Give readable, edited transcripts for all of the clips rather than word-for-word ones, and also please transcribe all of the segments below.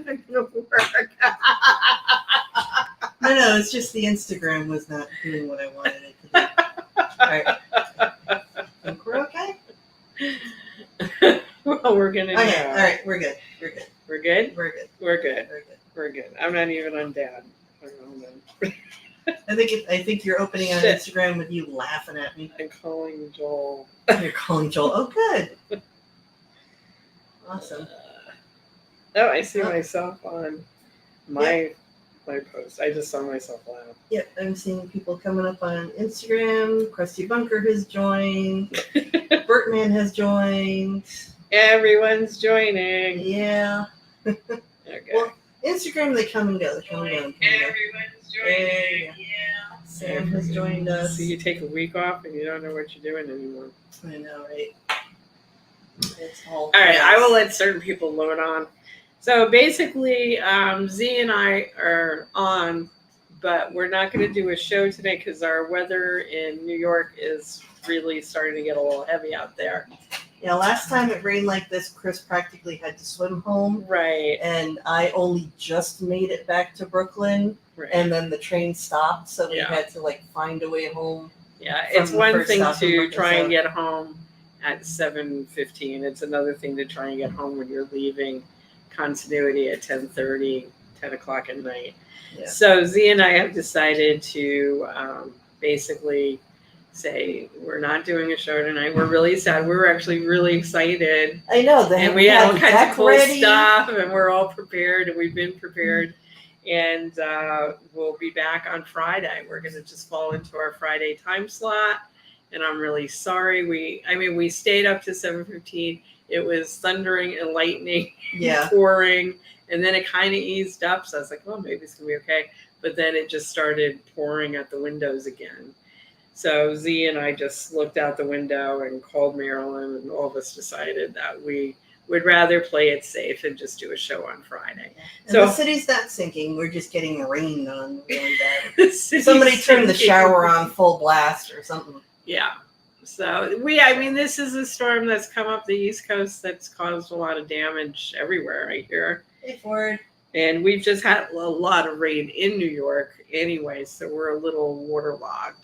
not going to work. No, it's just the Instagram was not doing what I wanted it to do. All right. Think we're okay? Well, we're going to Okay, all right, we're good. We're good? We're good. We're good. We're good. We're good. I'm not even on dad. I think you're opening on Shit. Instagram with you laughing at me. I'm calling Joel. You're calling Joel. Oh, good. Awesome. Oh, I see myself on my post. I just saw myself laugh. Yep, I'm seeing people coming up on Instagram. Krusty Bunker has joined. Bertman has joined. Everyone's joining. Yeah. Okay. Well, Instagram, they come and go. They come and go. Everyone's joining. Yeah. Sam has joined us. So you take a week off and you don't know what you're doing anymore. I know, right? It's all right, I will let certain people load on. So basically, Z and I are on, but we're not going to do a show today because our weather in New York is really starting to get a little heavy out there. Yeah, last time it rained like this, Chris practically had to swim home. Right. And I only just made it back to Brooklyn. Right. And then the train stopped, so we had to find a way home. Yeah, it's one thing to try and get home at 7:15. It's another thing to try and get home when you're leaving continuity at 10:30, 10 o'clock at night. Yeah. So Z and I have decided to basically say we're not doing a show tonight. We're really sad. We were actually really excited. I know. And we had all kinds of cool stuff, and we're all prepared, and we've been prepared. And we'll be back on Friday. We're going to just fall into our Friday time slot. And I'm really sorry. We stayed up to 7:15. It was thundering and lightning, pouring. And then it kind of eased up. So I was like, well, maybe it's going to be okay. But then it just started pouring at the windows again. So Z and I just looked out the window and called Marilyn, and all of us decided that we would rather play it safe and just do a show on Friday. And so the city's not sinking. We're just getting rained on really bad. Somebody turned the shower on full blast or something. Yeah. So this is a storm that's come up the East Coast that's caused a lot of damage everywhere right here. Hey, Ford. And we've just had a lot of rain in New York anyway, so we're a little waterlogged.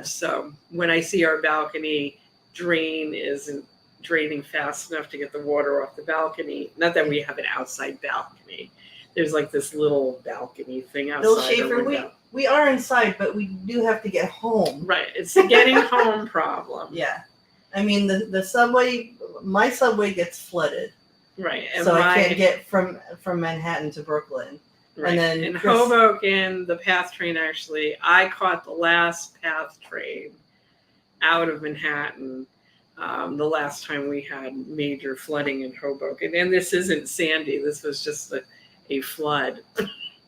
So when I see our balcony drain isn't draining fast enough to get the water off the balcony, not that we have an outside balcony. There's like this little balcony thing outside. Bill Schaefer, we are inside, but we do have to get home. Right. It's the getting home problem. Yeah. I mean, the subway, my subway gets flooded. Right. And so I can't get from Manhattan to Brooklyn. Right. And then in Hoboken, the PATH train I caught the last PATH train out of Manhattan the last time we had major flooding in Hoboken. And this isn't Sandy. This was just a flood.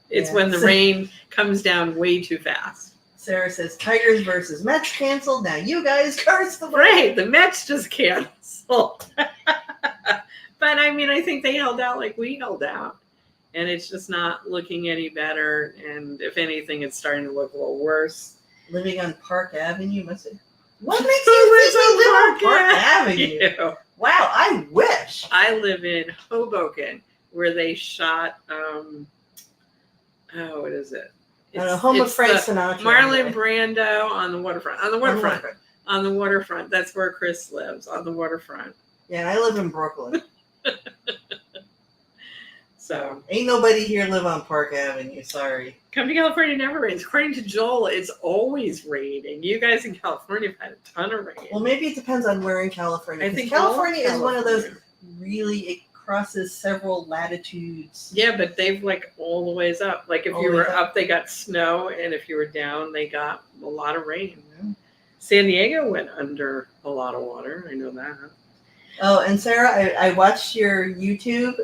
It's when the rain comes down way too fast. Sarah says, Tigers versus Mets canceled. Now you guys curse the Right. The Mets just canceled. But I think they held out like we held out. And it's just not looking any better. And if anything, it's starting to look a little worse. Living on Park Avenue? What makes you think we live on Park Avenue? Wow, I wish. I live in Hoboken, where they shot, what is it? Home of Frank Sinatra. Marlon Brando on the waterfront. On the waterfront. That's where Chris lives, on the waterfront. Yeah, I live in Brooklyn. So ain't nobody here live on Park Avenue. Sorry. Come to California, never rains. According to Joel, it's always raining. You guys in California have had a ton of rain. Well, maybe it depends on where in California. I think California is one of those it crosses several latitudes. Yeah, but they've all the ways up. Like if you were up, they got snow, and if you were down, they got a lot of rain. Yeah. San Diego went under a lot of water. I know that. Oh, and Sarah, I watched your YouTube.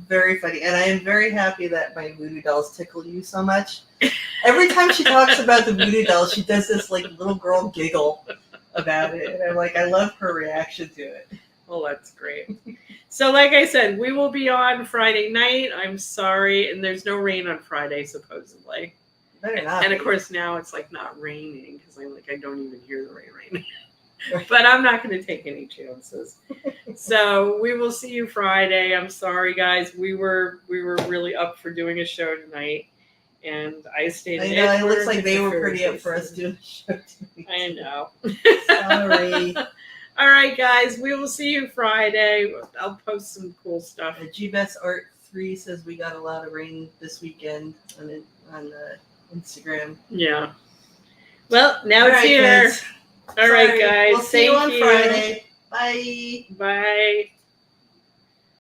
Very funny, and I am very happy that my voodoo dolls tickle you so much. Every time she talks about the voodoo dolls, she does this little girl giggle about it, and I'm like, I love her reaction to it. Well, that's great. So, like I said, we will be on Friday night. I'm sorry, and there's no rain on Friday supposedly. Better not. And of course now it's not raining because I don't even hear the rain right now. but I'm not going to take any chances. So we will see you Friday. I'm sorry, guys. We were really up for doing a show tonight, and I stayed. I know it looks like they were pretty up for us doing a show tonight. I know. Sorry. All right, guys. We will see you Friday. I'll post some cool stuff. GBS Art 3 says we got a lot of rain this weekend on Instagram. Yeah. Well, now All it's right, here. kids. All right, guys. We'll see you on Thank Friday. Bye. Bye.